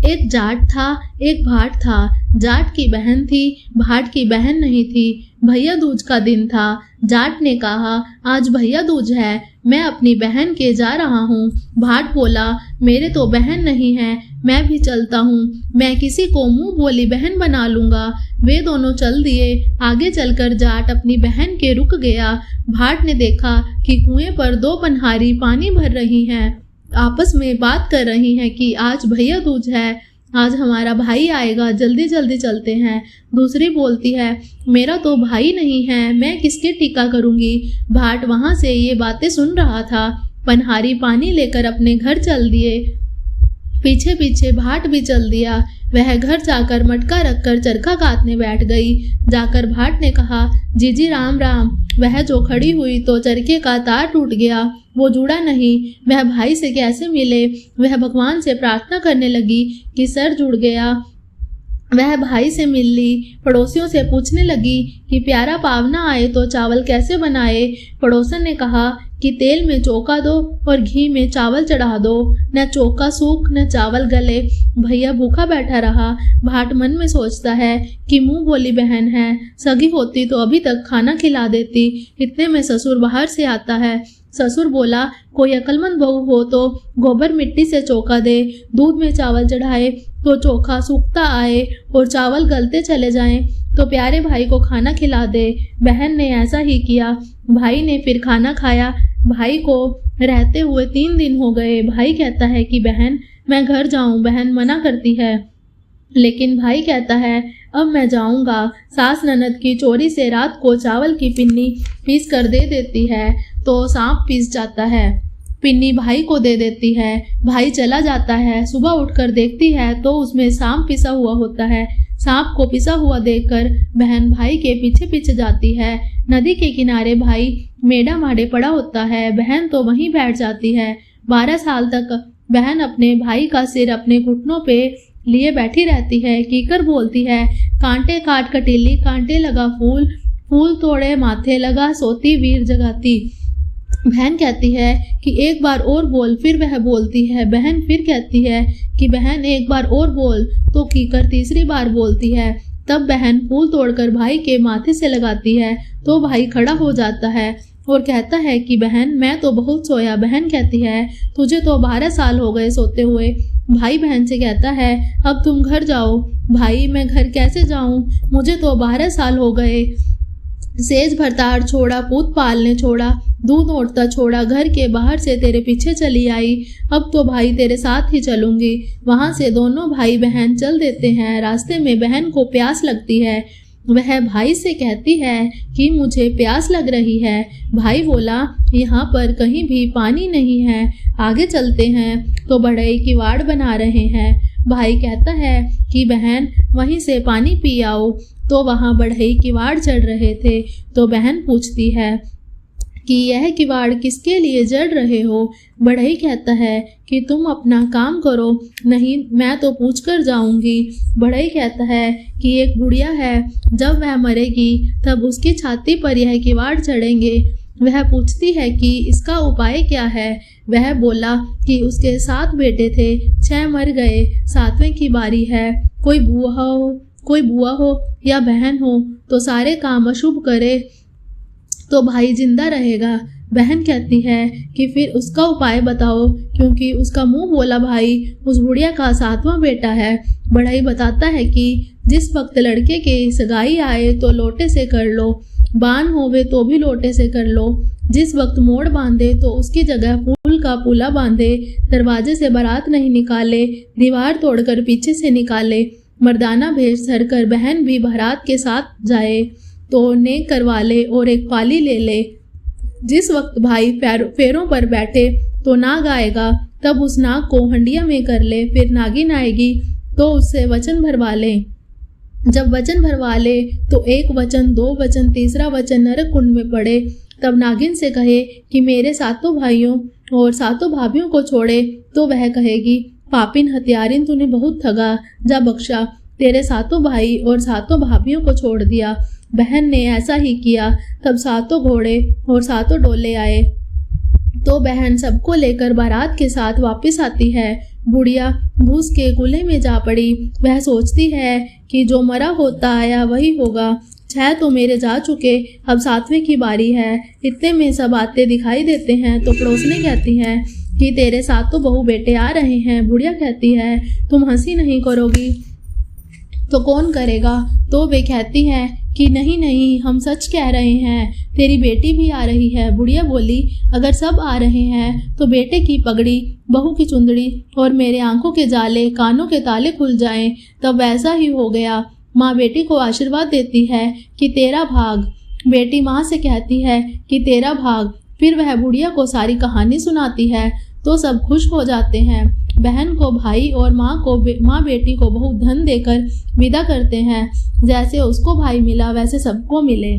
एक जाट था, एक भाट था। जाट की बहन थी, भाट की बहन नहीं थी। भैया दूज का दिन था। जाट ने कहा, आज भैया दूज है, मैं अपनी बहन के जा रहा हूँ। भाट बोला, मेरे तो बहन नहीं है, मैं भी चलता हूँ, मैं किसी को मुंह बोली बहन बना लूंगा। वे दोनों चल दिए। आगे चलकर जाट अपनी बहन के रुक गया। भाट ने देखा कि कुएं पर दो पनहारी पानी भर रही हैं, आपस में बात कर रही हैं कि आज भैया दूज है, आज हमारा भाई आएगा, जल्दी जल्दी चलते हैं। दूसरी बोलती है, मेरा तो भाई नहीं है, मैं किसके टीका करूंगी। भाट वहां से ये बातें सुन रहा था। पनहारी पानी लेकर अपने घर चल दिए। पीछे पीछे भाट भी चल दिया। वह घर जाकर मटका रखकर चरखा काटने बैठ गई। जाकर भाट ने कहा, जीजी राम राम। वह जो खड़ी हुई तो चरखे का तार टूट गया, वो जुड़ा नहीं। वह भाई से कैसे मिले। वह भगवान से प्रार्थना करने लगी कि सर जुड़ गया। वह भाई से मिल ली। पड़ोसियों से पूछने लगी कि प्यारा पावना आए तो चावल कैसे बनाए। पड़ोसन ने कहा कि तेल में चौका दो और घी में चावल चढ़ा दो, न चौका सूख न चावल गले। भैया भूखा बैठा रहा। भाट मन में सोचता है कि मुंह बोली बहन है, सगी होती तो अभी तक खाना खिला देती। इतने में ससुर बाहर से आता है। ससुर बोला, कोई अक्लमंद बहू हो तो गोबर मिट्टी से चौका दे, दूध में चावल चढ़ाए तो चोखा सूखता आए और चावल गलते चले जाएं तो प्यारे भाई को खाना खिला दे। बहन ने ऐसा ही किया। भाई ने फिर खाना खाया। भाई को रहते हुए 3 दिन हो गए। भाई कहता है कि बहन मैं घर जाऊं। बहन मना करती है, लेकिन भाई कहता है अब मैं जाऊंगा। सास ननद की चोरी से रात को चावल की पिन्नी पीस कर दे देती है तो सांप पीस जाता है। पिन्नी भाई को दे देती है। भाई चला जाता है। सुबह उठकर देखती है तो उसमें सांप पिसा हुआ होता है। सांप को पिसा हुआ देखकर बहन भाई के पीछे पीछे जाती है। नदी के किनारे भाई मेढ़ा माढ़े पड़ा होता है। बहन तो वहीं बैठ जाती है। 12 साल तक बहन अपने भाई का सिर अपने घुटनों पे लिए बैठी रहती है। कीकर बोलती है, कांटे काट कटीली, कांटे लगा फूल, फूल तोड़े माथे लगा सोती वीर जगाती। बहन कहती है कि एक बार और बोल। फिर वह बोलती है। बहन फिर कहती है कि बहन एक बार और बोल। तो कीकर तीसरी बार बोलती है। तब बहन फूल तोड़कर भाई के माथे से लगाती है तो भाई खड़ा हो जाता है और कहता है कि बहन मैं तो बहुत सोया। बहन कहती है, तुझे तो 12 साल हो गए सोते हुए। भाई बहन से कहता है, अब तुम घर जाओ। भाई मैं घर कैसे जाऊं, मुझे तो 12 साल हो गए। सेज भरताड़ छोड़ा, पूत पालने छोड़ा, दूध ओटता छोड़ा, घर के बाहर से तेरे पीछे चली आई। अब तो भाई तेरे साथ ही चलूंगी। वहां से दोनों भाई बहन चल देते हैं। रास्ते में बहन को प्यास लगती है। वह भाई से कहती है कि मुझे प्यास लग रही है। भाई बोला, यहाँ पर कहीं भी पानी नहीं है, आगे चलते हैं तो बढ़ई की वाड़ बना रहे हैं। भाई कहता है कि बहन वहीं से पानी पी आओ। तो वहाँ बढ़ई किवाड़ चढ़ रहे थे। तो बहन पूछती है कि यह किवाड़ किसके लिए जड़ रहे हो। बढ़ई कहता है कि तुम अपना काम करो, नहीं मैं तो पूछ कर जाऊंगी। बढ़ई कहता है कि एक बुढ़िया है, जब वह मरेगी तब उसकी छाती पर यह किवाड़ चढ़ेंगे। वह पूछती है कि इसका उपाय क्या है। वह बोला कि उसके 7 बेटे थे, 6 मर गए, 7वें की बारी है। कोई बुआ हो या बहन हो तो सारे काम अशुभ करे तो भाई जिंदा रहेगा। बहन कहती है कि फिर उसका उपाय बताओ, क्योंकि उसका मुंह बोला भाई उस बुढ़िया का 7वां बेटा है। बढ़ई बताता है कि जिस वक्त लड़के के सगाई आए तो लोटे से कर लो, बान होवे तो भी लोटे से कर लो। जिस वक्त मोड़ बांधे तो उसकी जगह फूल का पूला बांधे। दरवाजे से बारात नहीं निकाले, दीवार तोड़कर पीछे से निकाले। मर्दाना भेष धरकर बहन भी बारात के साथ जाए तो नेक करवा ले और एक पाली ले ले। जिस वक्त भाई फेरों पर बैठे तो नाग आएगा, तब उस नाग को हंडिया में कर ले। फिर नागिन आएगी तो उससे वचन भरवा ले। जब वचन भरवा ले तो 1 वचन, 2 वचन, तीसरा वचन नरक कुंड में पड़े। तब नागिन से कहे कि मेरे 7 भाइयों और 7 भाभियों को छोड़े। तो वह कहेगी, पापिन हत्यारिन तूने बहुत ठगा, जा बख्शा। तेरे 7 भाई और 7 भाभियों को छोड़ दिया। बहन ने ऐसा ही किया। तब 7 घोड़े और 7 डोले आए। तो बहन सबको लेकर बारात के साथ वापस आती है। बुढ़िया भूस के कूल्हे में जा पड़ी। वह सोचती है कि जो मरा होता आया वही होगा। 6 तो मेरे जा चुके, अब 7वें की बारी है। इतने में सब आते दिखाई देते हैं तो पड़ोसने कहती है कि तेरे साथ तो बहू बेटे आ रहे हैं। बुढ़िया कहती है तुम हंसी नहीं करोगी तो कौन करेगा? तो वे कहती हैं कि नहीं नहीं, हम सच कह रहे हैं, तेरी बेटी भी आ रही है। बुढ़िया बोली अगर सब आ रहे हैं तो बेटे की पगड़ी, बहू की चुंदड़ी और मेरे आंखों के जाले, कानों के ताले खुल जाएं, तब वैसा ही हो गया। माँ बेटी को आशीर्वाद देती है कि तेरा भाग। बेटी माँ से कहती है कि तेरा भाग। फिर वह बुढ़िया को सारी कहानी सुनाती है तो सब खुश हो जाते हैं। बहन को भाई और माँ बेटी को बहुत धन देकर विदा करते हैं। जैसे उसको भाई मिला वैसे सबको मिले।